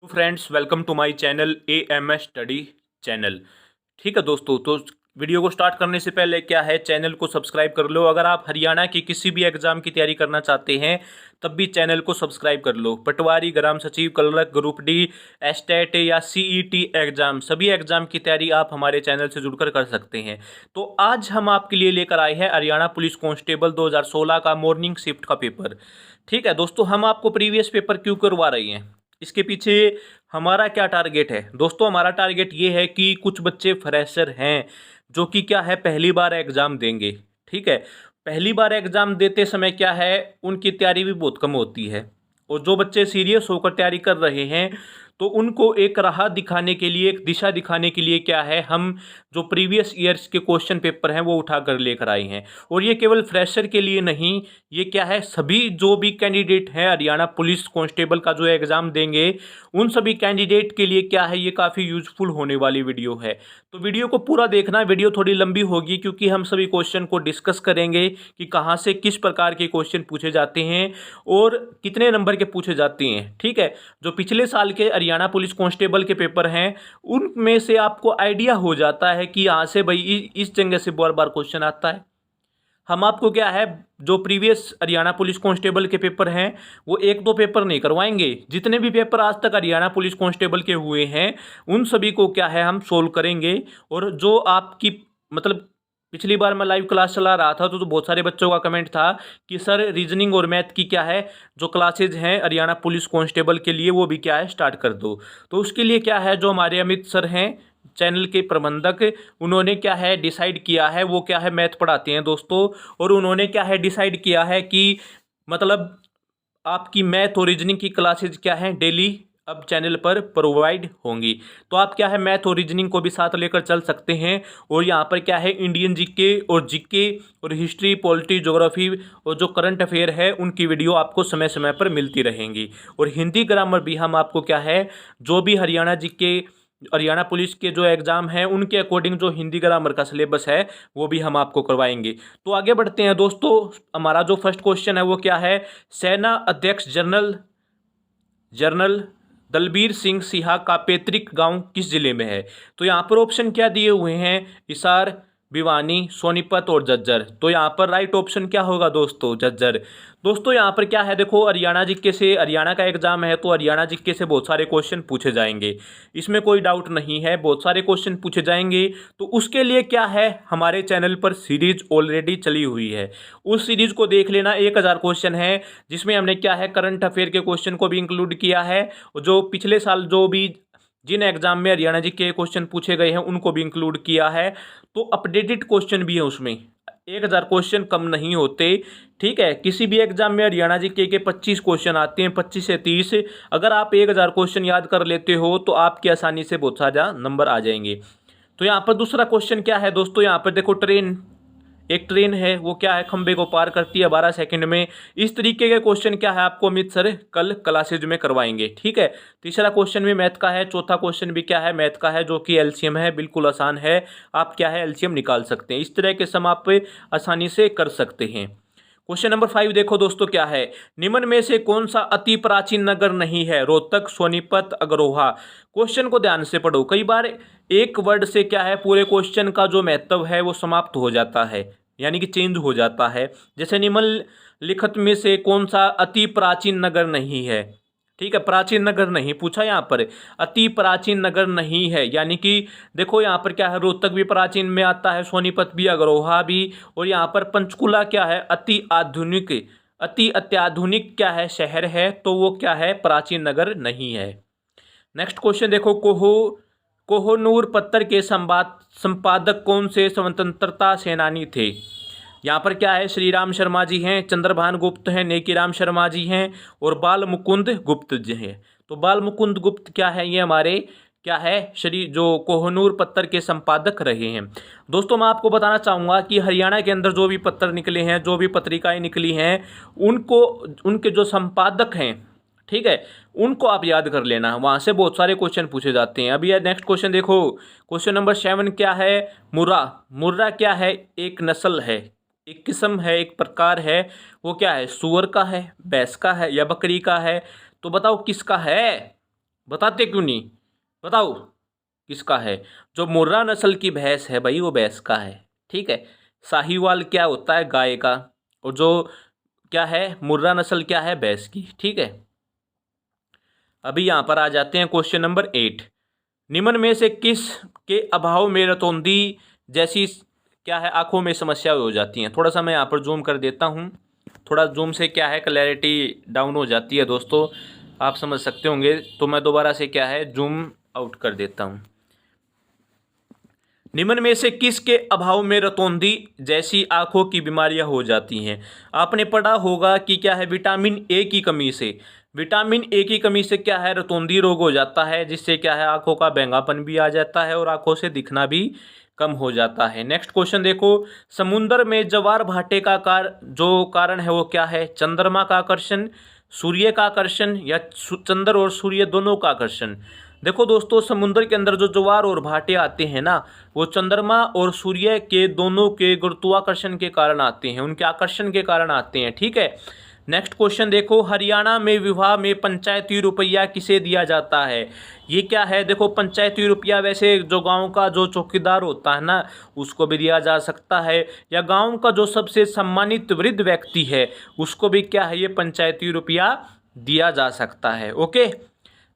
Friends, welcome to my channel AMS study channel. ठीक है दोस्तों, तो वीडियो को स्टार्ट करने से पहले क्या है, चैनल को सब्सक्राइब कर लो। अगर आप हरियाणा की किसी भी एग्जाम की तैयारी करना चाहते हैं तब भी चैनल को सब्सक्राइब कर लो। पटवारी, ग्राम सचिव, क्लर्क, ग्रुप डी, एस्टेट या CET एग्जाम, सभी एग्जाम की तैयारी आप हमारे चैनल से जुड़कर कर सकते हैं। तो आज हम आपके लिए लेकर आए हैं हरियाणा पुलिस कांस्टेबल 2016 का मॉर्निंग शिफ्ट का पेपर। ठीक है दोस्तों, हम आपको प्रीवियस पेपर क्यों करवा रहे हैं, इसके पीछे हमारा क्या टारगेट है दोस्तों। हमारा टारगेट ये है कि कुछ बच्चे फ्रेशर हैं जो कि क्या है, पहली बार एग्ज़ाम देंगे। ठीक है, पहली बार एग्ज़ाम देते समय क्या है, उनकी तैयारी भी बहुत कम होती है। और जो बच्चे सीरियस होकर तैयारी कर रहे हैं तो उनको एक राह दिखाने के लिए, एक दिशा दिखाने के लिए क्या है, हम जो प्रीवियस ईयर्स के क्वेश्चन पेपर हैं वो उठा कर लेकर आए हैं। और ये केवल फ्रेशर के लिए नहीं, ये क्या है, सभी जो भी कैंडिडेट हैं हरियाणा पुलिस कांस्टेबल का जो एग्ज़ाम देंगे उन सभी कैंडिडेट के लिए क्या है, ये काफ़ी यूजफुल होने वाली वीडियो है। तो वीडियो को पूरा देखना। वीडियो थोड़ी लंबी होगी क्योंकि हम सभी क्वेश्चन को डिस्कस करेंगे कि कहाँ से किस प्रकार के क्वेश्चन पूछे जाते हैं और कितने नंबर के पूछे जाते हैं। ठीक है, जो पिछले साल के हरियाणा पुलिस कांस्टेबल के पेपर हैं उनमें से आपको आइडिया हो जाता है कि यहाँ से भाई इस जगह से बार बार क्वेश्चन आता है। हम आपको क्या है, जो प्रीवियस हरियाणा पुलिस कांस्टेबल के पेपर हैं वो एक दो पेपर नहीं करवाएंगे, जितने भी पेपर आज तक हरियाणा पुलिस कांस्टेबल के हुए हैं उन सभी को क्या है, हम सोल्व करेंगे। और जो आपकी मतलब पिछली बार मैं लाइव क्लास चला रहा था तो बहुत सारे बच्चों का कमेंट था कि सर रीजनिंग और मैथ की क्या है, जो क्लासेज हैं हरियाणा पुलिस कांस्टेबल के लिए वो भी क्या है स्टार्ट कर दो। तो उसके लिए क्या है, जो हमारे अमित सर हैं चैनल के प्रबंधक, उन्होंने क्या है डिसाइड किया है, वो क्या है मैथ पढ़ाते हैं दोस्तों। और उन्होंने क्या है डिसाइड किया है कि मतलब आपकी मैथ और रीजनिंग की क्लासेज क्या है डेली अब चैनल पर प्रोवाइड होंगी। तो आप क्या है मैथ और रीजनिंग को भी साथ लेकर चल सकते हैं। और यहाँ पर क्या है, इंडियन जीके और जीके और हिस्ट्री, पॉलिटी, ज्योग्राफी और जो करंट अफेयर है उनकी वीडियो आपको समय समय पर मिलती रहेंगी। और हिंदी ग्रामर भी हम आपको क्या है, जो भी हरियाणा जीके, हरियाणा पुलिस के जो एग्ज़ाम हैं उनके अकॉर्डिंग जो हिंदी ग्रामर का सिलेबस है वो भी हम आपको करवाएंगे। तो आगे बढ़ते हैं दोस्तों। हमारा जो फर्स्ट क्वेश्चन है वो क्या है, सेना अध्यक्ष जनरल जनरल दलबीर सिंह सिहा का पैतृक गांव किस जिले में है। तो यहाँ पर ऑप्शन क्या दिए हुए हैं, हिसार, भिवानी, सोनीपत और झज्जर। तो यहाँ पर राइट ऑप्शन क्या होगा दोस्तों, झज्जर। दोस्तों यहाँ पर क्या है, देखो हरियाणा जीके से, हरियाणा का एग्जाम है तो हरियाणा जीके से बहुत सारे क्वेश्चन पूछे जाएंगे, इसमें कोई डाउट नहीं है, बहुत सारे क्वेश्चन पूछे जाएंगे। तो उसके लिए क्या है, हमारे चैनल पर सीरीज ऑलरेडी चली हुई है, उस सीरीज को देख लेना। 1000 क्वेश्चन है जिसमें हमने क्या है करंट अफेयर के क्वेश्चन को भी इंक्लूड किया है, जो पिछले साल जो भी जिन एग्जाम में हरियाणा जी के क्वेश्चन पूछे गए हैं उनको भी इंक्लूड किया है। तो अपडेटेड क्वेश्चन भी है उसमें, 1000 क्वेश्चन कम नहीं होते। ठीक है, किसी भी एग्जाम में हरियाणा जी के 25 क्वेश्चन आते हैं, 25 से 30। अगर आप 1000 क्वेश्चन याद कर लेते हो तो आपकी आसानी से बहुत सारा नंबर आ जाएंगे। तो यहाँ पर दूसरा क्वेश्चन क्या है दोस्तों, यहाँ पर देखो ट्रेन, एक ट्रेन है वो क्या है खंबे को पार करती है 12 सेकंड में। इस तरीके के क्वेश्चन क्या है आपको अमित सर कल क्लासेज में करवाएंगे। ठीक है, तीसरा क्वेश्चन भी मैथ का है, चौथा क्वेश्चन भी क्या है मैथ का है, जो कि एलसीएम है, बिल्कुल आसान है, आप क्या है एलसीएम निकाल सकते हैं। इस तरह के सम आप आसानी से कर सकते हैं। क्वेश्चन नंबर 5 देखो दोस्तों क्या है, निम्न में से कौन सा अति प्राचीन नगर नहीं है, रोहतक, सोनीपत, अग्रोहा। क्वेश्चन को ध्यान से पढ़ो, कई बार एक वर्ड से क्या है पूरे क्वेश्चन का जो महत्व है वो समाप्त हो जाता है, यानी कि चेंज हो जाता है। जैसे निम्नलिखित में से कौन सा अति प्राचीन नगर नहीं है। ठीक है, प्राचीन नगर नहीं पूछा, यहाँ पर अति प्राचीन नगर नहीं है, यानी कि देखो यहाँ पर क्या है, रोहतक भी प्राचीन में आता है, सोनीपत भी, अग्रोहा भी। और यहाँ पर पंचकुला क्या है, अति अत्याधुनिक क्या है शहर है, तो वो क्या है प्राचीन नगर नहीं है। नेक्स्ट क्वेश्चन देखो, कोहनूर पत्तर के संपादक कौन से स्वतंत्रता सेनानी थे। यहाँ पर क्या है, श्री राम शर्मा जी हैं, चंद्रभान गुप्त हैं, नेकीराम शर्मा जी हैं और बाल मुकुंद गुप्त जी हैं। तो बाल मुकुंद गुप्त क्या है, ये हमारे क्या है श्री जो कोहनूर पत्तर के संपादक रहे हैं। दोस्तों मैं आपको बताना चाहूँगा कि हरियाणा के अंदर जो भी पत्र निकले हैं, जो भी पत्रिकाएं निकली हैं, उनको उनके जो संपादक हैं, ठीक है, उनको आप याद कर लेना, वहाँ से बहुत सारे क्वेश्चन पूछे जाते हैं। अभी नेक्स्ट क्वेश्चन देखो, क्वेश्चन नंबर 7 क्या है, मुर्रा। मुर्रा क्या है, एक नस्ल है, एक किस्म है, एक प्रकार है, वो क्या है, सुअर का है, भैंस का है या बकरी का है। तो बताओ किसका है, बताते क्यों नहीं? बताओ किसका है? जो मुर्रा नस्ल की भैंस है भाई, वो भैंस का है। ठीक है, साहीवाल क्या होता है? गाय का। और जो क्या है, मुर्रा नस्ल क्या है? भैंस की। ठीक है, अभी यहाँ पर आ जाते हैं क्वेश्चन नंबर 8। निम्न में से किस के अभाव में रतौंधी जैसी क्या है आंखों में समस्या हो जाती है? थोड़ा सा मैं यहाँ पर जूम कर देता हूँ। थोड़ा जूम से क्या है क्लैरिटी डाउन हो जाती है दोस्तों, आप समझ सकते होंगे, तो मैं दोबारा से क्या है जूम आउट कर देता हूँ। निम्न में से किसके अभाव में रतौंधी जैसी आंखों की बीमारियां हो जाती हैं? आपने पढ़ा होगा कि क्या है, विटामिन ए की कमी से, विटामिन ए की कमी से क्या है रतौंधी रोग हो जाता है, जिससे क्या है आंखों का बैंगापन भी आ जाता है और आंखों से दिखना भी कम हो जाता है। नेक्स्ट क्वेश्चन देखो, समुद्र में ज्वार भाटे का जो कारण है वो क्या है? चंद्रमा का आकर्षण, सूर्य का आकर्षण, या चंद्र और सूर्य दोनों का आकर्षण? देखो दोस्तों, समुद्र के अंदर जो ज्वार और भाटे आते हैं ना, वो चंद्रमा और सूर्य के दोनों के गुरुत्वाकर्षण के कारण आते हैं, उनके आकर्षण के कारण आते हैं। ठीक है, नेक्स्ट क्वेश्चन देखो, हरियाणा में विवाह में पंचायती रुपया किसे दिया जाता है? ये क्या है? देखो, पंचायती रुपया वैसे जो गांव का जो चौकीदार होता है ना, उसको भी दिया जा सकता है, या गांव का जो सबसे सम्मानित वृद्ध व्यक्ति है उसको भी क्या है, ये पंचायती रुपया दिया जा सकता है। ओके,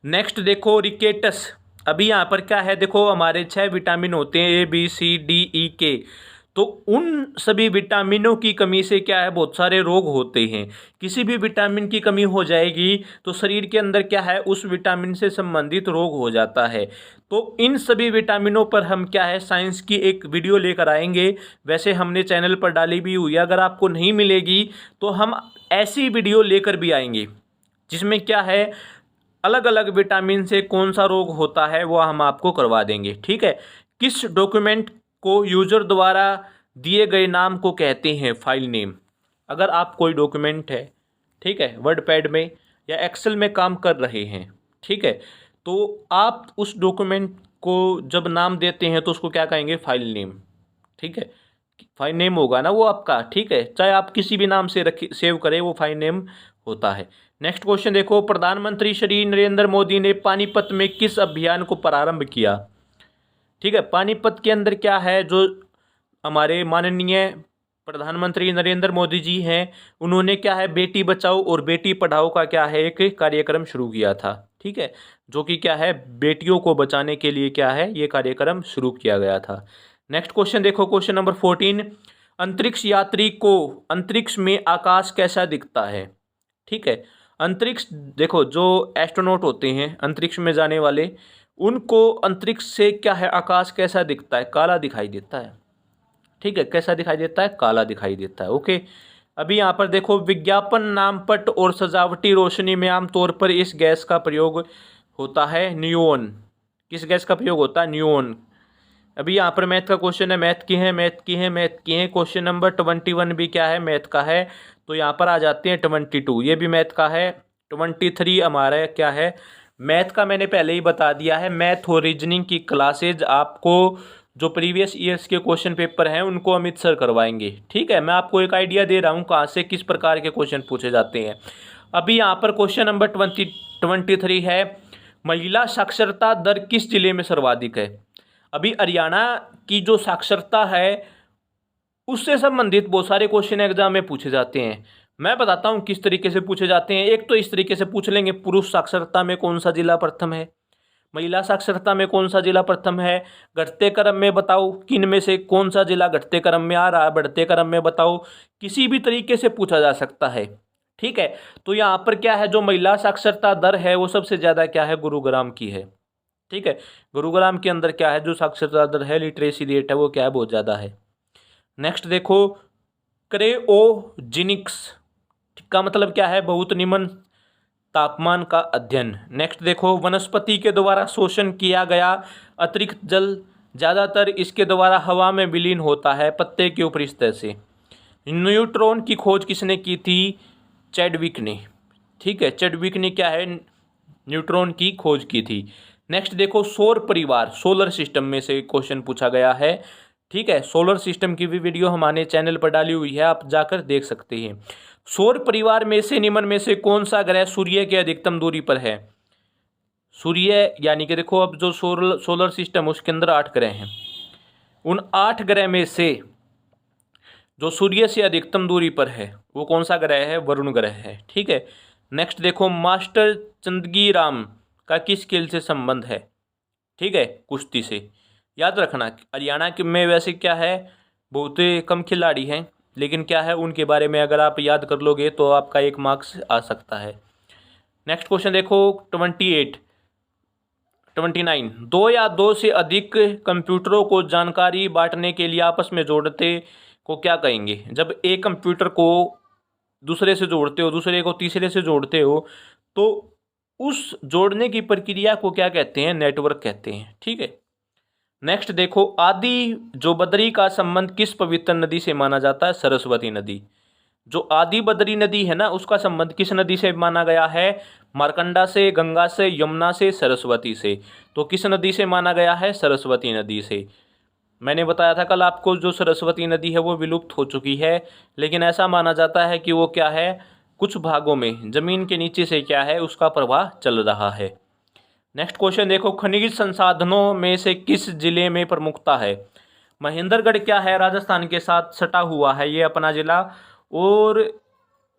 नेक्स्ट देखो, रिकेटस। अभी यहाँ पर क्या है, देखो हमारे 6 विटामिन होते हैं, A B C D E के। तो उन सभी विटामिनों की कमी से क्या है, बहुत सारे रोग होते हैं। किसी भी विटामिन की कमी हो जाएगी तो शरीर के अंदर क्या है, उस विटामिन से संबंधित रोग हो जाता है। तो इन सभी विटामिनों पर हम क्या है, साइंस की एक वीडियो लेकर आएंगे। वैसे हमने चैनल पर डाली भी हुई है, अगर आपको नहीं मिलेगी तो हम ऐसी वीडियो लेकर भी आएंगे जिसमें क्या है, अलग अलग विटामिन से कौन सा रोग होता है वो हम आपको करवा देंगे। ठीक है, किस डॉक्यूमेंट को यूजर द्वारा दिए गए नाम को कहते हैं? File name. अगर आप कोई डॉक्यूमेंट है, ठीक है, वर्ड पैड में या एक्सेल में काम कर रहे हैं, ठीक है, तो आप उस डॉक्यूमेंट को जब नाम देते हैं तो उसको क्या कहेंगे? File name. ठीक है, फाइल नेम होगा ना वो आपका। ठीक है, चाहे आप किसी भी नाम से रखिए, सेव करें, वो फाइल नेम होता है। नेक्स्ट क्वेश्चन देखो, प्रधानमंत्री श्री नरेंद्र मोदी ने पानीपत में किस अभियान को प्रारंभ किया? ठीक है, पानीपत के अंदर क्या है, जो हमारे माननीय प्रधानमंत्री नरेंद्र मोदी जी हैं, उन्होंने क्या है, बेटी बचाओ और बेटी पढ़ाओ का क्या है, एक कार्यक्रम शुरू किया था। ठीक है, जो कि क्या है, बेटियों को बचाने के लिए क्या है, ये कार्यक्रम शुरू किया गया था। नेक्स्ट क्वेश्चन देखो, क्वेश्चन नंबर 14, अंतरिक्ष यात्री को अंतरिक्ष में आकाश कैसा दिखता है? ठीक है, अंतरिक्ष, देखो जो एस्ट्रोनॉट होते हैं अंतरिक्ष में जाने वाले, उनको अंतरिक्ष से क्या है, आकाश कैसा दिखता है? काला दिखाई देता है। ठीक है, कैसा दिखाई देता है? काला दिखाई देता है। ओके, अभी यहाँ पर देखो, विज्ञापन, नामपट और सजावटी रोशनी में आमतौर पर इस गैस का प्रयोग होता है, नियोन। किस गैस का प्रयोग होता है? नियोन। अभी यहाँ पर मैथ का क्वेश्चन है, मैथ की है, मैथ की है, मैथ की है। क्वेश्चन नंबर 21 भी क्या है, मैथ का है। तो यहाँ पर आ जाते हैं 22, ये भी मैथ का है। 23 हमारा क्या है, मैथ का। मैंने पहले ही बता दिया है, मैथ और रीजनिंग की क्लासेज आपको जो प्रीवियस ईयर्स के क्वेश्चन पेपर हैं उनको अमित सर करवाएंगे। ठीक है, मैं आपको एक आइडिया दे रहा हूँ कहाँ से किस प्रकार के क्वेश्चन पूछे जाते हैं। अभी यहाँ पर क्वेश्चन नंबर 23 है, महिला साक्षरता दर किस जिले में सर्वाधिक है? अभी हरियाणा की जो साक्षरता है उससे संबंधित बहुत सारे क्वेश्चन एग्जाम में पूछे जाते हैं। मैं बताता हूँ किस तरीके से पूछे जाते हैं। एक तो इस तरीके से पूछ लेंगे, पुरुष साक्षरता में कौन सा जिला प्रथम है, महिला साक्षरता में कौन सा जिला प्रथम है, घटते क्रम में बताओ किन में से कौन सा जिला घटते क्रम में आ रहा है, बढ़ते क्रम में बताओ। किसी भी तरीके से पूछा जा सकता है। ठीक है, तो यहाँ पर क्या है, जो महिला साक्षरता दर है वो सबसे ज़्यादा क्या है, गुरुग्राम की है। ठीक है, गुरुग्राम के अंदर क्या है, जो साक्षरता दर है, लिटरेसी रेट है, वो क्या है, बहुत ज़्यादा है। नेक्स्ट देखो, क्रेओजेनिक्स का मतलब क्या है, बहुत निम्न तापमान का अध्ययन। नेक्स्ट देखो, वनस्पति के द्वारा शोषण किया गया अतिरिक्त जल ज़्यादातर इसके द्वारा हवा में विलीन होता है पत्ते के ऊपरी सतह से। न्यूट्रॉन की खोज किसने की थी? चैडविक ने। ठीक है, चैडविक ने क्या है, न्यूट्रॉन की खोज की थी। नेक्स्ट देखो, सौर परिवार, सोलर सिस्टम में से क्वेश्चन पूछा गया है। ठीक है, सोलर सिस्टम की भी वीडियो हमारे चैनल पर डाली हुई है, आप जाकर देख सकते हैं। सौर परिवार में से निम्न में से कौन सा ग्रह सूर्य के अधिकतम दूरी पर है? सूर्य यानी कि देखो अब जो सोलर सिस्टम उसके अंदर 8 ग्रह हैं। उन 8 ग्रह में से जो सूर्य से अधिकतम दूरी पर है वो कौन सा ग्रह है? वरुण ग्रह है। ठीक है। नेक्स्ट देखो, मास्टर चंदगी राम का किस खेल से संबंध है? ठीक है, कुश्ती से। याद रखना हरियाणा के में वैसे क्या है, बहुत कम खिलाड़ी हैं, लेकिन क्या है उनके बारे में अगर आप याद कर लोगे तो आपका 1 मार्क्स आ सकता है। नेक्स्ट क्वेश्चन देखो 29, दो या दो से अधिक कंप्यूटरों को जानकारी बांटने के लिए आपस में जोड़ते को क्या कहेंगे? जब एक कंप्यूटर को दूसरे से जोड़ते हो, दूसरे को तीसरे से जोड़ते हो, तो उस जोड़ने की प्रक्रिया को क्या कहते हैं? नेटवर्क कहते हैं। ठीक है। नेक्स्ट देखो, आदि जो बद्री का संबंध किस पवित्र नदी से माना जाता है? सरस्वती नदी। जो आदि बद्री नदी है ना, उसका संबंध किस नदी से माना गया है? मार्कंडा से, गंगा से, यमुना से, सरस्वती से। तो किस नदी से माना गया है? सरस्वती नदी से। मैंने बताया था कल आपको, जो सरस्वती नदी है वो विलुप्त हो चुकी है, लेकिन ऐसा माना जाता है कि वो क्या है, कुछ भागों में जमीन के नीचे से क्या है उसका प्रवाह चल रहा है। नेक्स्ट क्वेश्चन देखो, खनिज संसाधनों में से किस जिले में प्रमुखता है? महेंद्रगढ़ क्या है, राजस्थान के साथ सटा हुआ है ये अपना जिला, और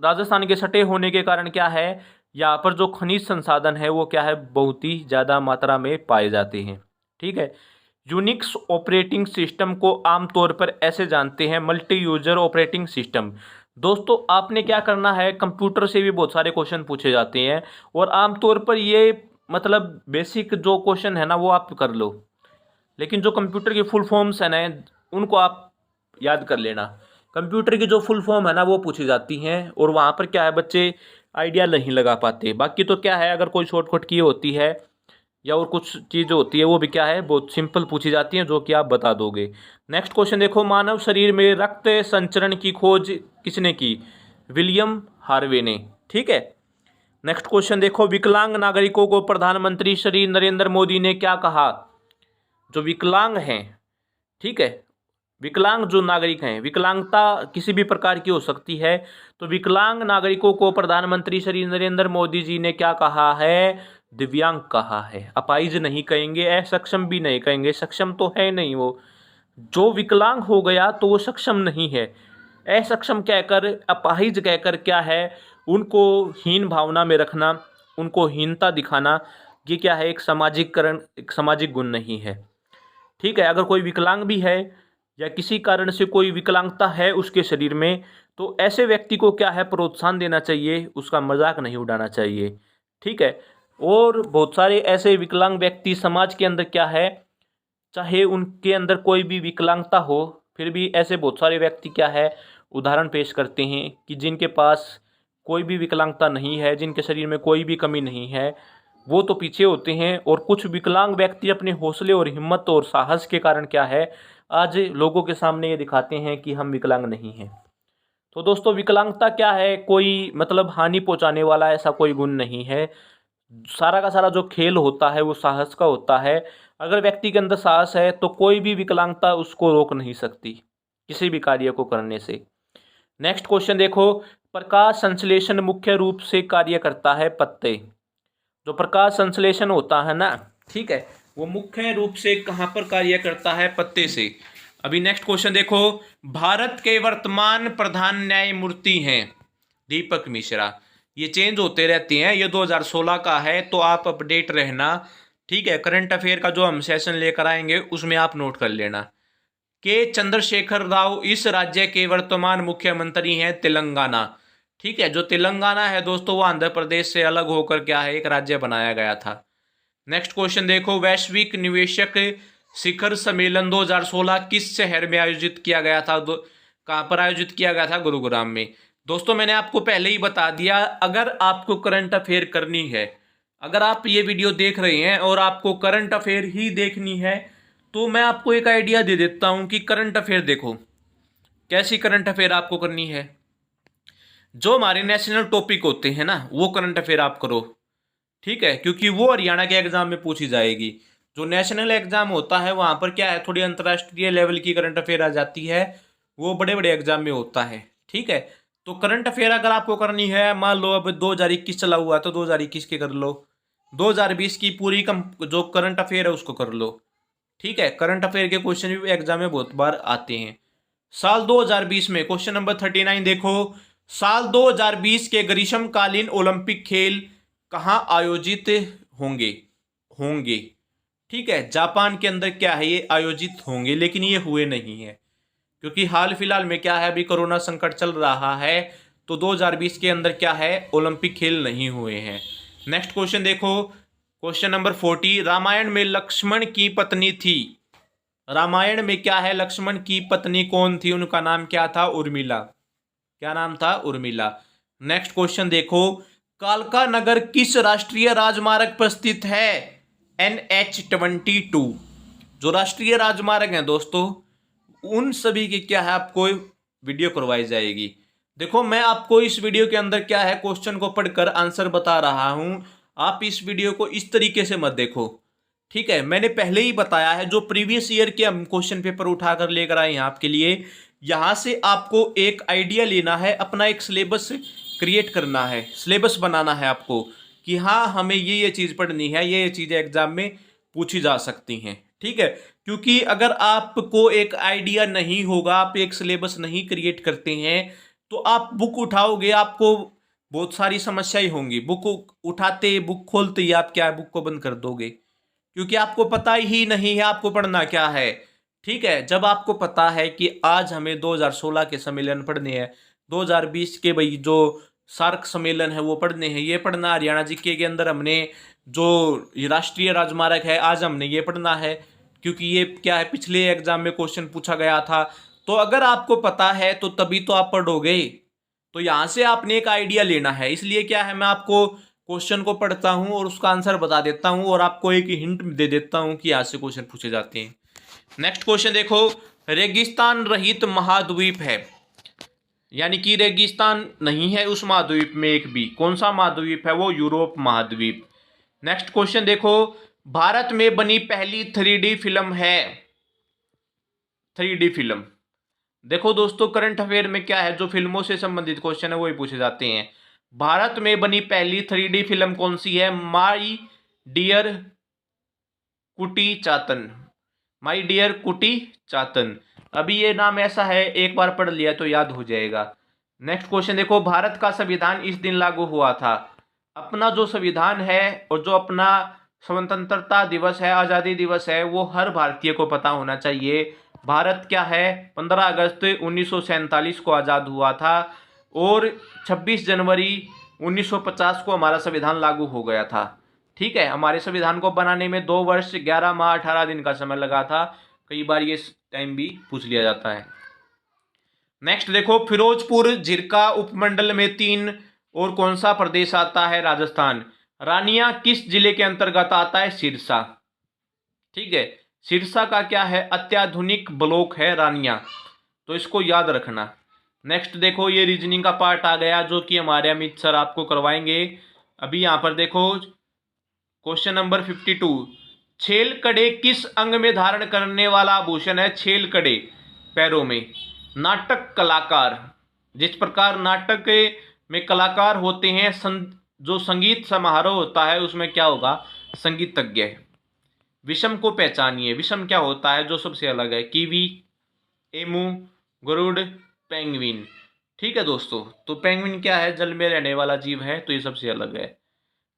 राजस्थान के सटे होने के कारण क्या है, यहाँ पर जो खनिज संसाधन है वो क्या है, बहुत ही ज़्यादा मात्रा में पाए जाते हैं। ठीक है। यूनिक्स ऑपरेटिंग सिस्टम को आमतौर पर ऐसे जानते हैं, मल्टी यूजर ऑपरेटिंग सिस्टम। दोस्तों आपने क्या करना है, कंप्यूटर से भी बहुत सारे क्वेश्चन पूछे जाते हैं, और आमतौर पर ये मतलब बेसिक जो क्वेश्चन है ना वो आप कर लो, लेकिन जो कंप्यूटर की फुल फॉर्म्स है ना उनको आप याद कर लेना। कंप्यूटर की जो फुल फॉर्म है ना वो पूछी जाती हैं, और वहाँ पर क्या है बच्चे आइडिया नहीं लगा पाते। बाकी तो क्या है, अगर कोई शॉर्टकट की होती है या और कुछ चीज़ होती है वो भी क्या है बहुत सिंपल पूछी जाती हैं, जो कि आप बता दोगे। नेक्स्ट क्वेश्चन देखो, मानव शरीर में रक्त संचरण की खोज किसने की? विलियम हार्वे ने। ठीक है। नेक्स्ट क्वेश्चन देखो, विकलांग नागरिकों को प्रधानमंत्री श्री नरेंद्र मोदी ने क्या कहा? जो विकलांग हैं, ठीक है, विकलांग जो नागरिक हैं, विकलांगता किसी भी प्रकार की हो सकती है, तो विकलांग नागरिकों को प्रधानमंत्री श्री नरेंद्र मोदी जी ने क्या कहा है? दिव्यांग कहा है। अपाहिज नहीं कहेंगे, असक्षम भी नहीं कहेंगे, सक्षम तो है नहीं वो, जो विकलांग हो गया तो वो सक्षम नहीं है। असक्षम कहकर, अपाहिज कहकर क्या है, उनको हीन भावना में रखना, उनको हीनता दिखाना, ये क्या है, एक सामाजिकरण, एक सामाजिक गुण नहीं है। ठीक है। अगर कोई विकलांग भी है या किसी कारण से कोई विकलांगता है उसके शरीर में, तो ऐसे व्यक्ति को क्या है, प्रोत्साहन देना चाहिए, उसका मजाक नहीं उड़ाना चाहिए। ठीक है। और बहुत सारे ऐसे विकलांग व्यक्ति समाज के अंदर क्या है, चाहे उनके अंदर कोई भी विकलांगता हो, फिर भी ऐसे बहुत सारे व्यक्ति क्या है उदाहरण पेश करते हैं कि जिनके पास कोई भी विकलांगता नहीं है, जिनके शरीर में कोई भी कमी नहीं है, वो तो पीछे होते हैं, और कुछ विकलांग व्यक्ति अपने हौसले और हिम्मत और साहस के कारण क्या है, आज लोगों के सामने ये दिखाते हैं कि हम विकलांग नहीं हैं। तो दोस्तों विकलांगता क्या है, कोई मतलब हानि पहुंचाने वाला ऐसा कोई गुण नहीं है। सारा का सारा जो खेल होता है वो साहस का होता है। अगर व्यक्ति के अंदर साहस है तो कोई भी विकलांगता उसको रोक नहीं सकती किसी भी कार्य को करने से। नेक्स्ट क्वेश्चन देखो, प्रकाश संश्लेषण मुख्य रूप से कार्य करता है पत्ते। जो प्रकाश संश्लेषण होता है ना, ठीक है, वो मुख्य रूप से कहाँ पर कार्य करता है? पत्ते से। अभी नेक्स्ट क्वेश्चन देखो, भारत के वर्तमान प्रधान न्यायमूर्ति हैं दीपक मिश्रा। ये चेंज होते रहते हैं, ये 2016 का है, तो आप अपडेट रहना। ठीक है। करंट अफेयर का जो हम सेशन लेकर आएंगे उसमें आप नोट कर लेना। के चंद्रशेखर राव इस राज्य के वर्तमान मुख्यमंत्री हैं तेलंगाना। ठीक है। जो तेलंगाना है दोस्तों वो आंध्र प्रदेश से अलग होकर क्या है, एक राज्य बनाया गया था। नेक्स्ट क्वेश्चन देखो, वैश्विक निवेशक शिखर सम्मेलन 2016 किस शहर में आयोजित किया गया था? कहाँ पर आयोजित किया गया था? गुरुग्राम में। दोस्तों मैंने आपको पहले ही बता दिया, अगर आपको करंट अफेयर करनी है, अगर आप ये वीडियो देख रहे हैं और आपको करंट अफेयर ही देखनी है, तो मैं आपको एक आइडिया दे देता हूं कि करंट अफेयर देखो, कैसी करंट अफेयर आपको करनी है। जो हमारे नेशनल टॉपिक होते हैं ना वो करंट अफेयर आप करो। ठीक है। क्योंकि वो हरियाणा के एग्जाम में पूछी जाएगी। जो नेशनल एग्जाम होता है वहां पर क्या है, थोड़ी अंतर्राष्ट्रीय लेवल की करंट अफेयर आ जाती है, वो बड़े बड़े एग्जाम में होता है। ठीक है। तो करंट अफेयर अगर आपको करनी है, मान लो अब 2021 चला हुआ है तो 2021 के कर लो, 2020 की पूरी जो करंट अफेयर है उसको कर लो। ठीक है, करंट अफेयर के क्वेश्चन भी एग्जाम में बहुत बार आते हैं। साल 2020 में क्वेश्चन नंबर 39 देखो, साल 2020 के ग्रीष्मकालीन ओलंपिक खेल कहाँ आयोजित होंगे होंगे ठीक है, जापान के अंदर क्या है ये आयोजित होंगे, लेकिन ये हुए नहीं है क्योंकि हाल फिलहाल में क्या है, अभी कोरोना संकट चल रहा है, तो 2020 के अंदर क्या है, ओलंपिक खेल नहीं हुए हैं। नेक्स्ट क्वेश्चन देखो, क्वेश्चन नंबर 40, रामायण में लक्ष्मण की पत्नी थी, रामायण में क्या है, लक्ष्मण की पत्नी कौन थी, उनका नाम क्या था, उर्मिला। क्या नाम था, उर्मिला। नेक्स्ट क्वेश्चन देखो, कालका नगर किस राष्ट्रीय राजमार्ग पर स्थित है, NH-22। जो राष्ट्रीय राजमार्ग हैं दोस्तों, उन सभी की क्या है, आपको वीडियो करवाई जाएगी। देखो मैं आपको इस वीडियो के अंदर क्या है, क्वेश्चन को पढ़कर आंसर बता रहा हूं, आप इस वीडियो को इस तरीके से मत देखो। ठीक है, मैंने पहले ही बताया है, जो प्रीवियस ईयर के हम क्वेश्चन पेपर उठाकर लेकर आए हैं आपके लिए, यहां से आपको एक आइडिया लेना है, अपना एक सिलेबस क्रिएट करना है, सिलेबस बनाना है आपको कि हाँ हमें ये चीज़ पढ़नी है, ये चीज़ें एग्जाम में पूछी जा सकती हैं। ठीक है, क्योंकि अगर आपको एक आइडिया नहीं होगा, आप एक सिलेबस नहीं क्रिएट करते हैं, तो आप बुक उठाओगे, आपको बहुत सारी समस्याएं होंगी। बुक उठाते, बुक खोलते ही आप क्या, बुक को बंद कर दोगे, क्योंकि आपको पता ही नहीं है आपको पढ़ना क्या है। ठीक है, जब आपको पता है कि आज हमें 2016 के सम्मेलन पढ़ने हैं, 2020 के भाई जो सार्क सम्मेलन है वो पढ़ने हैं, ये पढ़ना, हरियाणा जीके के अंदर हमने जो राष्ट्रीय राजमार्ग है आज हमने ये पढ़ना है, क्योंकि ये क्या है, पिछले एग्जाम में क्वेश्चन पूछा गया था। तो अगर आपको पता है तो तभी तो आप पढ़ोगे, तो यहाँ से आपने एक आइडिया लेना है। इसलिए क्या है, मैं आपको क्वेश्चन को पढ़ता हूँ और उसका आंसर बता देता हूँ और आपको एक हिंट दे देता हूँ कि यहाँ से क्वेश्चन पूछे जाते हैं। नेक्स्ट क्वेश्चन देखो, रेगिस्तान रहित महाद्वीप है, यानी कि रेगिस्तान नहीं है उस महाद्वीप में एक भी, कौन सा महाद्वीप है वो, यूरोप महाद्वीप। नेक्स्ट क्वेश्चन देखो, भारत में बनी पहली 3D फिल्म है, 3D फिल्म। देखो दोस्तों, करंट अफेयर में क्या है, जो फिल्मों से संबंधित क्वेश्चन है वही पूछे जाते हैं। भारत में बनी पहली 3D फिल्म कौन सी है, माई डियर कुटी चातन, माई डियर कुटी चातन। अभी ये नाम ऐसा है, एक बार पढ़ लिया तो याद हो जाएगा। नेक्स्ट क्वेश्चन देखो, भारत का संविधान इस दिन लागू हुआ था। अपना जो संविधान है और जो अपना स्वतंत्रता दिवस है, आज़ादी दिवस है, वो हर भारतीय को पता होना चाहिए। भारत क्या है, 15 अगस्त 1947 को आज़ाद हुआ था और 26 जनवरी 1950 को हमारा संविधान लागू हो गया था। ठीक है, हमारे संविधान को बनाने में 2 वर्ष 11 माह 18 दिन का समय लगा था। कई बार ये टाइम भी पूछ लिया जाता है। नेक्स्ट देखो, फिरोजपुर झिरका उपमंडल में 3 और कौन सा प्रदेश आता है, राजस्थान। रानिया किस जिले के अंतर्गत आता है, सिरसा। ठीक है, सिरसा का क्या है, अत्याधुनिक ब्लॉक है रानिया, तो इसको याद रखना। नेक्स्ट देखो, ये रीजनिंग का पार्ट आ गया जो कि हमारे अमित सर आपको करवाएंगे। अभी यहाँ पर देखो क्वेश्चन नंबर 52, छेल कड़े किस अंग में धारण करने वाला आभूषण है, छेल कड़े पैरों में। नाटक कलाकार, जिस प्रकार नाटक में कलाकार होते हैं, जो संगीत समारोह होता है उसमें क्या होगा, संगीतज्ञ। विषम को पहचानिए, विषम क्या होता है, जो सबसे अलग है, कीवी, एमू, गरुड़, पेंगुइन। ठीक है दोस्तों, तो पेंगुइन क्या है, जल में रहने वाला जीव है, तो ये सबसे अलग है।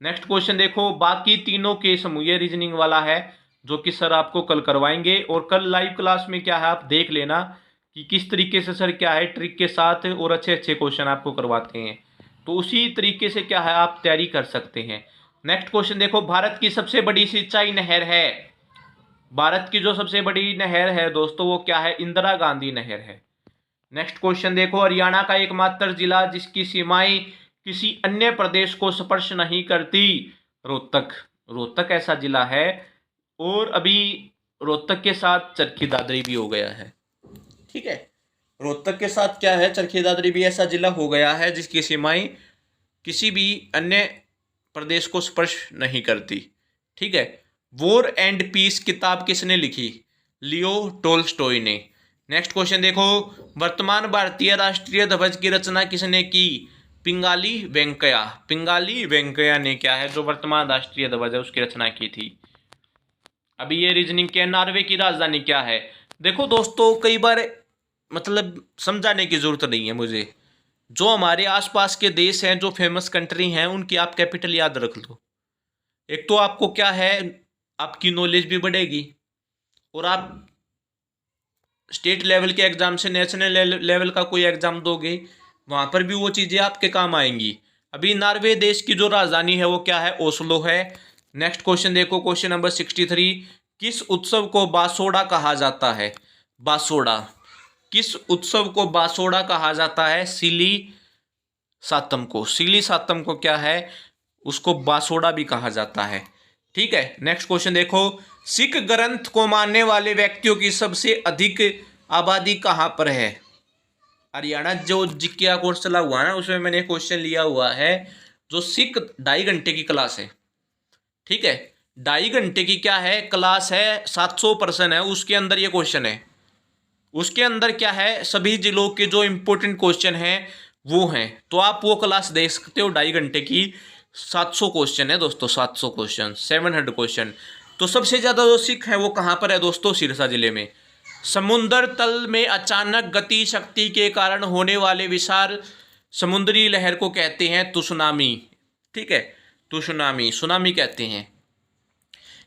नेक्स्ट क्वेश्चन देखो, बाकी तीनों के समूह, ये रीजनिंग वाला है जो कि सर आपको कल करवाएंगे, और कल लाइव क्लास में क्या है आप देख लेना कि किस तरीके से सर क्या है ट्रिक के साथ और अच्छे अच्छे क्वेश्चन आपको करवाते हैं, तो उसी तरीके से क्या है आप तैयारी कर सकते हैं। नेक्स्ट क्वेश्चन देखो, भारत की सबसे बड़ी सिंचाई नहर है, भारत की जो सबसे बड़ी नहर है दोस्तों वो क्या है, इंदिरा गांधी नहर है। नेक्स्ट क्वेश्चन देखो, हरियाणा का एकमात्र जिला जिसकी सीमाएं किसी अन्य प्रदेश को स्पर्श नहीं करती, रोहतक। रोहतक ऐसा जिला है, और अभी रोहतक के साथ चरखी दादरी भी हो गया है। ठीक है, रोहतक के साथ क्या है, चरखी दादरी भी ऐसा जिला हो गया है जिसकी सीमाएं किसी भी अन्य प्रदेश को स्पर्श नहीं करती। ठीक है, वॉर एंड पीस किताब किसने लिखी, लियो टोल्स्टॉय ने। नेक्स्ट क्वेश्चन देखो, वर्तमान भारतीय राष्ट्रीय ध्वज की रचना किसने की, पिंगाली वेंकैया, पिंगाली वेंकैया ने क्या है जो वर्तमान राष्ट्रीय ध्वज है उसकी रचना की थी। अभी ये रीजनिंग क्या है, नॉर्वे की राजधानी क्या है। देखो दोस्तों, कई बार मतलब समझाने की जरूरत नहीं है मुझे, जो हमारे आसपास के देश हैं, जो फेमस कंट्री हैं, उनकी आप कैपिटल याद रख लो। एक तो आपको क्या है, आपकी नॉलेज भी बढ़ेगी, और आप स्टेट लेवल के एग्जाम से नेशनल लेवल का कोई एग्जाम दोगे, वहां पर भी वो चीज़ें आपके काम आएंगी। अभी नॉर्वे देश की जो राजधानी है वो क्या है, ओस्लो है। नेक्स्ट क्वेश्चन देखो, क्वेश्चन नंबर 63। किस उत्सव को बासोड़ा कहा जाता है। बासोड़ा, किस उत्सव को बासोड़ा कहा जाता है। सिली सातम को, सिली सातम को क्या है, उसको बासोड़ा भी कहा जाता है। ठीक है, नेक्स्ट क्वेश्चन देखो, सिख ग्रंथ को मानने वाले व्यक्तियों की सबसे अधिक आबादी कहाँ पर है। हरियाणा जो जिक्या कोर्स चला हुआ है ना, उसमें मैंने क्वेश्चन लिया हुआ है, जो सिख 2.5 घंटे की क्लास है। ठीक है, 2.5 घंटे की क्या है क्लास है, 700% है, उसके अंदर ये क्वेश्चन है। उसके अंदर क्या है, सभी जिलों के जो इंपॉर्टेंट क्वेश्चन हैं वो हैं, तो आप वो क्लास देख सकते हो 2.5 घंटे की। 700 क्वेश्चन है दोस्तों, 700 क्वेश्चन, 700 क्वेश्चन। तो सबसे ज़्यादा जो सिख है वो कहाँ पर है दोस्तों, सिरसा जिले में। समुद्र तल में अचानक गति शक्ति के कारण होने वाले विशाल समुद्री लहर को कहते हैं तुसुनामी। ठीक है, तुसुनामी, सुनामी कहते हैं।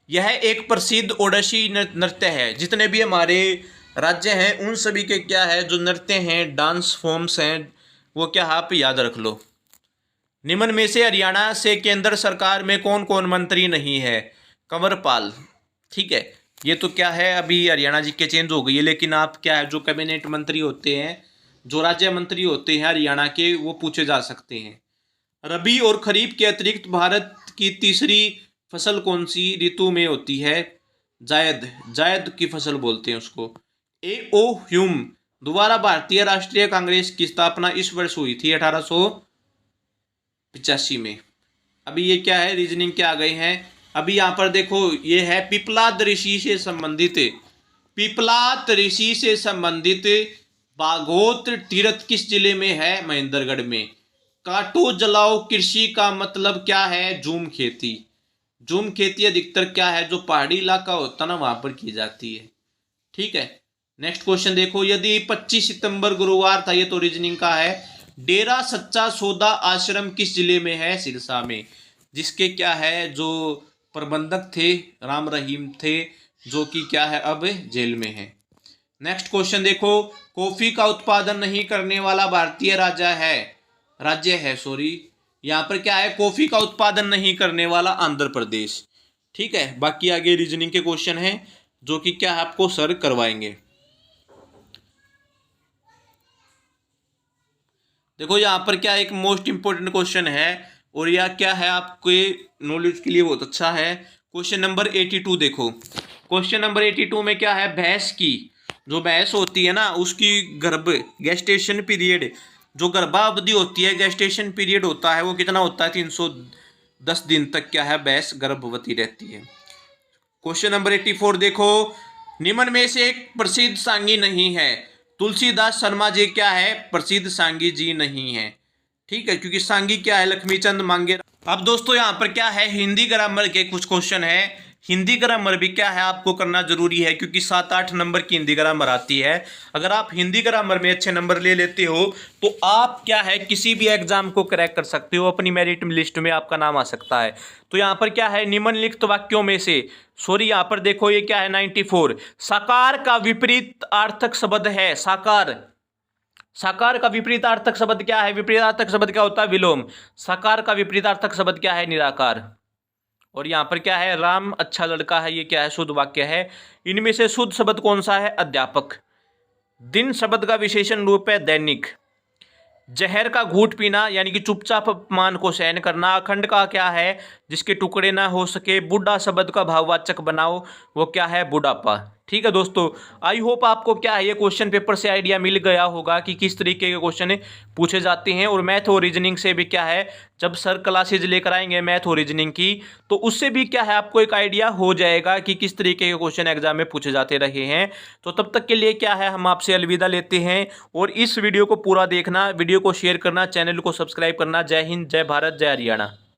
यह एक प्रसिद्ध ओडिसी नृत्य है। जितने भी हमारे राज्य हैं उन सभी के क्या है जो नृत्य हैं, डांस फॉर्म्स हैं, वो क्या आप याद रख लो। निम्न में से हरियाणा से केंद्र सरकार में कौन कौन मंत्री नहीं है। कंवरपाल। ठीक है, ये तो क्या है, अभी हरियाणा जी के चेंज हो गई है, लेकिन आप क्या है जो कैबिनेट मंत्री होते हैं, जो राज्य मंत्री होते हैं हरियाणा के, वो पूछे जा सकते हैं। रबी और खरीफ के अतिरिक्त भारत की तीसरी फसल कौन सी ऋतु में होती है। जायद, जायद की फसल बोलते हैं उसको। ए ओ ह्यूम द्वारा भारतीय राष्ट्रीय कांग्रेस की स्थापना इस वर्ष हुई थी 1885 में। अभी ये क्या है, रीजनिंग क्या आ गए हैं। अभी यहाँ पर देखो, ये है पिपलाद ऋषि से संबंधित, पिपलाद ऋषि से संबंधित बागोत तीर्थ किस जिले में है, महेंद्रगढ़ में। काटो जलाओ कृषि का मतलब क्या है, झूम खेती। झूम खेती अधिकतर क्या है जो पहाड़ी इलाका होता है ना वहां पर की जाती है। ठीक है, नेक्स्ट क्वेश्चन देखो, यदि 25 सितंबर गुरुवार था, ये तो रीजनिंग का है। डेरा सच्चा सौदा आश्रम किस जिले में है, सिरसा में। जिसके क्या है जो प्रबंधक थे राम रहीम थे, जो कि क्या है अब जेल में है। नेक्स्ट क्वेश्चन देखो, कॉफी का उत्पादन नहीं करने वाला भारतीय राज्य है यहाँ पर क्या है, कॉफी का उत्पादन नहीं करने वाला आंध्र प्रदेश। ठीक है, बाकी आगे रीजनिंग के क्वेश्चन हैं जो कि क्या आपको सर करवाएंगे। देखो यहाँ पर क्या एक मोस्ट इंपोर्टेंट क्वेश्चन है, और यह क्या है आपके नॉलेज के लिए बहुत अच्छा है। क्वेश्चन नंबर 82 देखो, क्वेश्चन नंबर 82 में क्या है, भैंस की जो भैंस होती है ना, उसकी गर्भ गेस्टेशन पीरियड, जो गर्भावधि होती है, गेस्टेशन पीरियड होता है, वो कितना होता है, 310 दिन तक क्या है भैंस गर्भवती रहती है। क्वेश्चन नंबर 84 देखो, निम्न में से एक प्रसिद्ध सांगी नहीं है। तुलसीदास शर्मा जी क्या है, प्रसिद्ध सांगी जी नहीं है। ठीक है, क्योंकि सांगी क्या है, लक्ष्मीचंद मांगे। अब दोस्तों यहाँ पर क्या है, हिंदी ग्रामर के कुछ क्वेश्चन है। हिंदी ग्रामर भी क्या है आपको करना जरूरी है, क्योंकि 7-8 नंबर की हिंदी ग्रामर आती है। अगर आप हिंदी ग्रामर में अच्छे नंबर ले लेते हो तो आप क्या है किसी भी एग्जाम को क्रैक कर सकते हो, अपनी मेरिट लिस्ट में आपका नाम आ सकता है। तो यहाँ पर क्या है, निम्नलिखित वाक्यों में से, यहाँ पर देखो ये क्या है 94, साकार का विपरीत अर्थक शब्द है। साकार, साकार का विपरीतार्थक शब्द क्या है, विपरीतार्थक शब्द क्या होता है, विलोम। साकार का विपरीतार्थक शब्द क्या है, निराकार। और यहाँ पर क्या है, राम अच्छा लड़का है, ये क्या है, शुद्ध वाक्य है। इनमें से शुद्ध शब्द कौन सा है, अध्यापक। दिन शब्द का विशेषण रूप है दैनिक। जहर का घूंट पीना यानी कि चुपचाप अपमान को सहन करना। अखंड का क्या है, जिसके टुकड़े ना हो सके, बुढ़ा शब्द का भाववाचक बनाओ, वो क्या है, बुढ़ापा। ठीक है दोस्तों, आई होप आपको क्या है ये क्वेश्चन पेपर से आइडिया मिल गया होगा कि किस तरीके के क्वेश्चन पूछे जाते हैं। और मैथ और रीजनिंग से भी क्या है, जब सर क्लासेज लेकर आएंगे मैथ और रीजनिंग की, तो उससे भी क्या है आपको एक आइडिया हो जाएगा कि किस तरीके के क्वेश्चन एग्जाम में पूछे जाते रहे हैं। तो तब तक के लिए क्या है, हम आपसे अलविदा लेते हैं। और इस वीडियो को पूरा देखना, वीडियो को शेयर करना, चैनल को सब्सक्राइब करना। जय हिंद, जय भारत, जय हरियाणा।